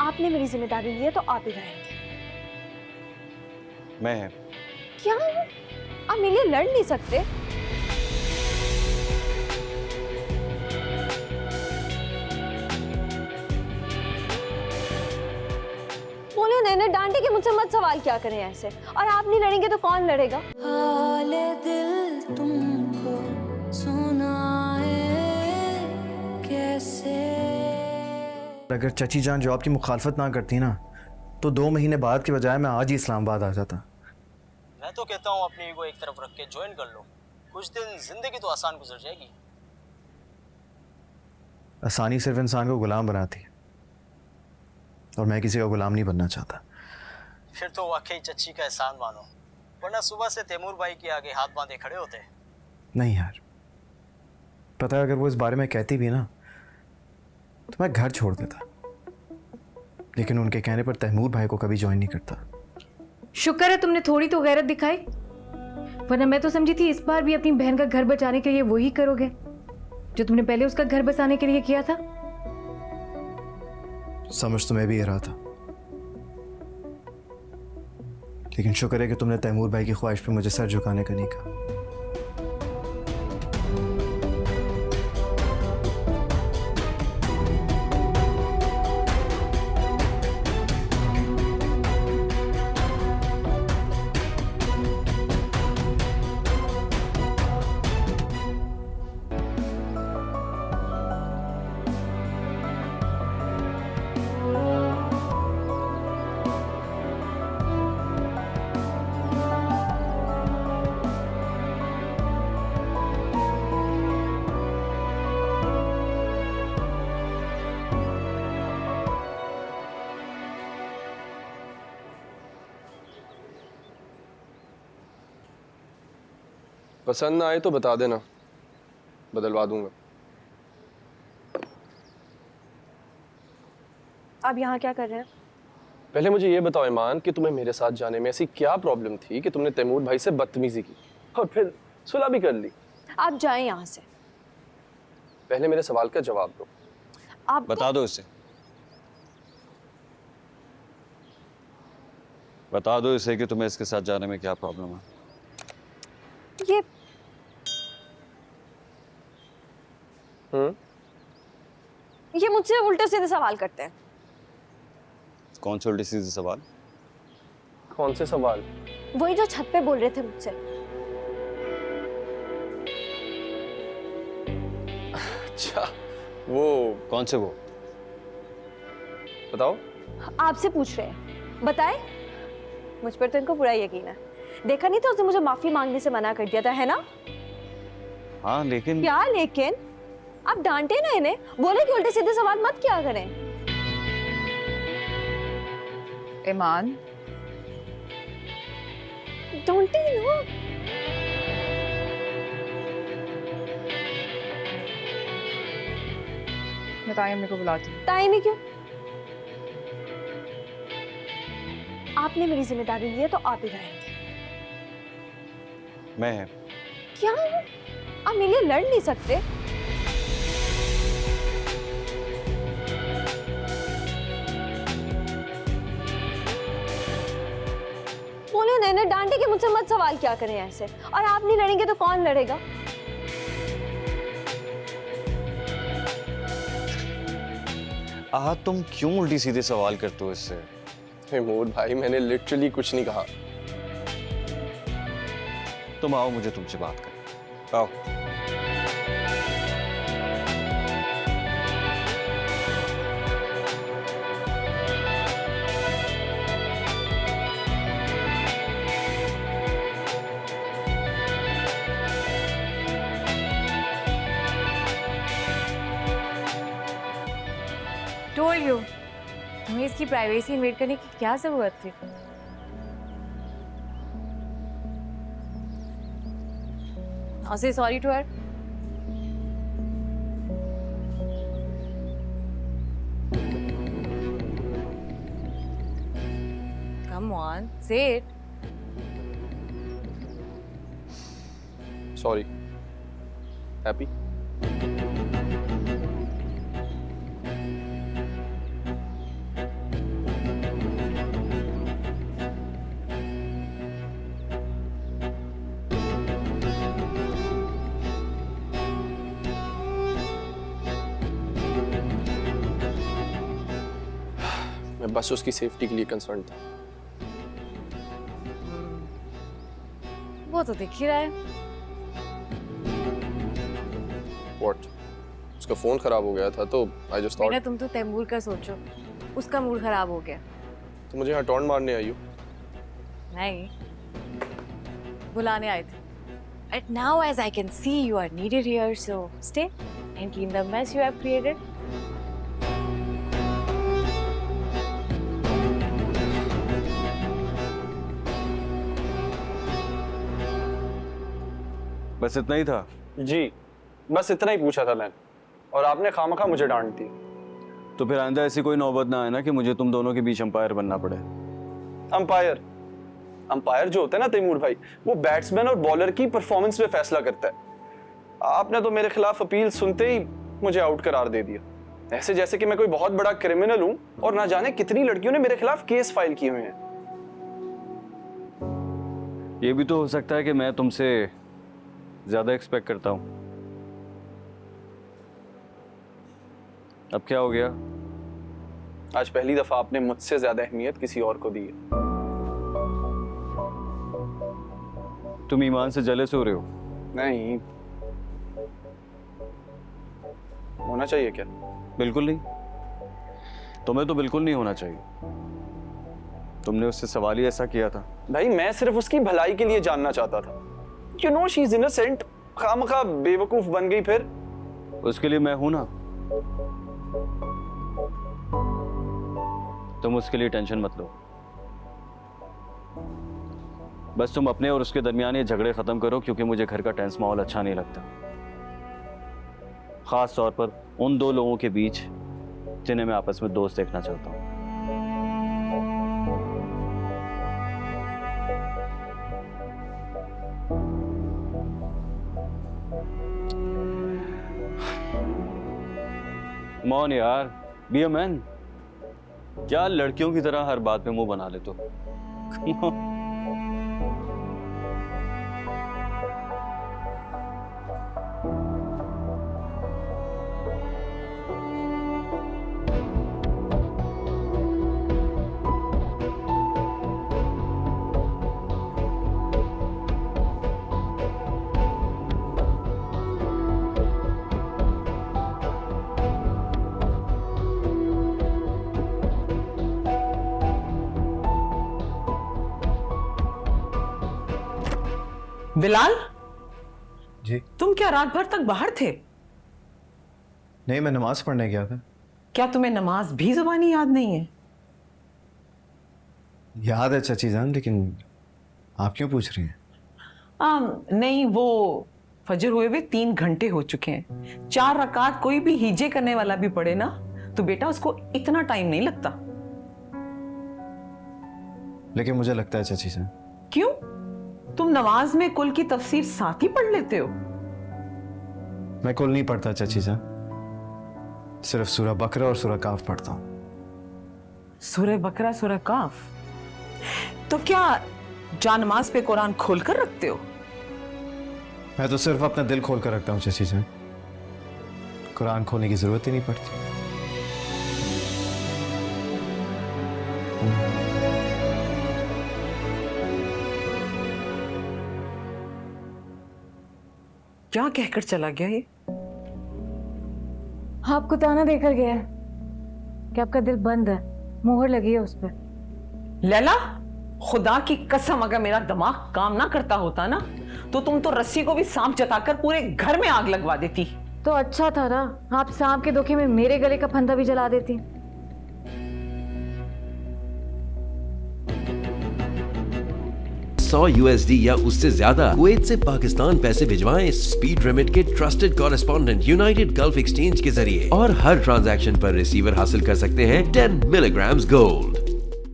आपने मेरी जिम्मेदारी ली है तो आप ही रहेंगे। मैं क्या आप मेरे लिए लड़ नहीं सकते? बोले नैने डांटे कि मुझसे मत सवाल क्या करें ऐसे, और आप नहीं लड़ेंगे तो कौन लड़ेगा? हाले दिल तुमको सुनाए कैसे। अगर चची जान जॉब की मुखालफत ना करती ना तो 2 महीने बाद के बजाय मैं आज ही इस्लामाबाद आ जाता। मैं तो कहता हूँ अपनी ईगो एक तरफ रख के ज्वाइन कर लो, कुछ दिन जिंदगी तो आसान गुजर जाएगी। आसानी सिर्फ इंसान को गुलाम बनाती है और मैं किसी का गुलाम नहीं बनना चाहता। फिर तो वाकई चच्ची का एहसान मानो, वरना सुबह से तैमूर भाई के आगे हाथ बांधे खड़े होते। नहीं यार, पता है अगर वो इस बारे में कहती भी ना तो मैं घर छोड़ देता, लेकिन उनके कहने पर तैमूर भाई को कभी ज्वाइन नहीं करता। शुक्र है तुमने थोड़ी तो गैरत दिखाई, वरना मैं तो समझी थी इस बार भी अपनी बहन का घर बचाने के लिए वही करोगे जो तुमने पहले उसका घर बसाने के लिए किया था। समझ तो मैं भी ये रहा था, लेकिन शुक्र है कि तुमने तैमूर भाई की ख्वाहिश पे मुझे सर झुकाने का नहीं कहा। पसंद ना आए तो बता देना, बदलवा दूंगा। आप यहाँ क्या कर रहे हैं? पहले मुझे ये बताओ ईमान कि तुम्हें मेरे साथ जाने में ऐसी क्या प्रॉब्लम थी कि तुमने तैमूर भाई से बदतमीजी की और फिर सुलह भी कर ली। आप जाएं यहाँ से। पहले मेरे सवाल का जवाब दो। आप बता दो इसे, बता दो इसे कि तुम्हें इसके साथ जाने में क्या प्रॉब्लम है। ये मुझसे उल्टे सीधे सवाल करते हैं। कौन से उल्टे सीधे सवाल? कौन से सवाल? वही जो छत पे बोल रहे थे मुझसे। अच्छा वो कौन से वो? बताओ। आपसे पूछ रहे हैं, बताए। मुझ पर तो इनको पूरा यकीन है। देखा नहीं था उसने मुझे माफी मांगने से मना कर दिया था, है ना? हाँ लेकिन क्या लेकिन? आप डांटे ना इन्हें, बोले कि उल्टे सीधे सवाल मत किया करें। ईमान, डोंट यू नो? मैं तायम मेरे को बुलाती हूँ। टाइम ही क्यों? आपने मेरी जिम्मेदारी ली है तो आप ही रहेंगे। मैं क्या आप मेरे लिए लड़ नहीं सकते? बोले नैने डांटे कि मुझसे मत सवाल क्या करें ऐसे, और आप नहीं लड़ेंगे तो कौन लड़ेगा? तुम क्यों उल्टी सीधे सवाल करते हो इससे? तैमूर भाई मैंने लिटरली कुछ नहीं कहा। तुम आओ, मुझे तुमसे बात करनी। आओ। टोल्ड यू, तुम्हें इसकी प्राइवेसी इन्वेट करने की क्या जरूरत थी? I'll say sorry to her. Come on, say it. Sorry. Happy? मैं बस उसकी सेफ्टी के लिए कंसर्न था। वो तो दिख ही रहा है। What? उसका फोन खराब हो गया था तो आई जस्ट थॉट। तुम तो तैमूर का सोचो, उसका मूड खराब हो गया। तो मुझे यहाँ टॉन्ट मारने आई हो? नहीं, बुलाने आए थे। But now as I can see you are needed here, so stay and clean the mess you have created. बस इतना ही था? जी, बस इतना ही पूछा था मैंने, और आपने खामखा मुझे डांट दी। तो फिर आइंदा ऐसी कोई नौबत ना आए ना कि मुझे तुम दोनों के बीच अंपायर बनना पड़े। अंपायर जो होता है ना तैमूर भाई, वो बैट्समैन और बॉलर की परफॉर्मेंस पे फैसला करता है। आपने तो मेरे खिलाफ अपील सुनते ही मुझे आउट करार दे दिया, ऐसे जैसे कि मैं कोई बहुत बड़ा क्रिमिनल हूं और ना जाने कितनी लड़कियों ने मेरे खिलाफ केस फाइल किए हुए हैं। ये भी तो हो सकता है कि मैं तुमसे ज्यादा एक्सपेक्ट करता हूं। अब क्या हो गया? आज पहली दफा आपने मुझसे ज्यादा अहमियत किसी और को दी है। तुम ईमान से जलेस हो रहे हो? नहीं, होना चाहिए क्या? बिल्कुल नहीं, तुम्हें तो बिल्कुल नहीं होना चाहिए। तुमने उससे सवाल ही ऐसा किया था। भाई मैं सिर्फ उसकी भलाई के लिए जानना चाहता था। You know she is innocent, खामखा बेवकूफ बन गई फिर। उसके लिए मैं हूं ना। तुम उसके लिए टेंशन मत लो, बस तुम अपने और उसके दरमियान ये झगड़े खत्म करो, क्योंकि मुझे घर का टेंस माहौल अच्छा नहीं लगता, खास तौर पर उन दो लोगों के बीच जिन्हें मैं आपस में दोस्त देखना चाहता हूं। मौन यार, बी अ मैन। क्या लड़कियों की तरह हर बात में मुंह बना ले तो? बिलाल जी? तुम क्या रात भर तक बाहर थे? नहीं, मैं नमाज पढ़ने गया था। क्या तुम्हें नमाज भी जुबानी याद नहीं है? याद है चाची जान, लेकिन आप क्यों पूछ रही हैं? नहीं, वो फजर हुए हुए 3 घंटे हो चुके हैं। 4 रकात कोई भी हिजे करने वाला भी पढ़े ना तो बेटा उसको इतना टाइम नहीं लगता। लेकिन मुझे लगता है चाची जान। क्यों? तुम नमाज में कुल की तफसीर साथ ही पढ़ लेते हो? मैं कुल नहीं पढ़ता चाची जान, सिर्फ सूरह बकरा और सूरह काफ पढ़ता हूं। सूरह बकरा, सूरह काफ? तो क्या जानमाज पे कुरान खोल कर रखते हो? मैं तो सिर्फ अपना दिल खोल कर रखता हूँ चाची जान, कुरान खोलने की जरूरत ही नहीं पड़ती। क्या कहकर चला गया ये? आपको ताना देकर गया है कि आपका दिल बंद है, मोहर लगी है उस पर। लैला, खुदा की कसम अगर मेरा दिमाग काम ना करता होता ना तो तुम तो रस्सी को भी सांप जताकर पूरे घर में आग लगवा देती। तो अच्छा था ना, आप सांप के धोखे में मेरे गले का फंदा भी जला देती। $100 या उससे ज्यादा कुवैत से पाकिस्तान पैसे भिजवाएं स्पीड रेमिट के trusted correspondent United gulf exchange के जरिए, और हर ट्रांजैक्शन पर रिसीवर हासिल कर सकते हैं 10 मिलीग्राम्स गोल्ड।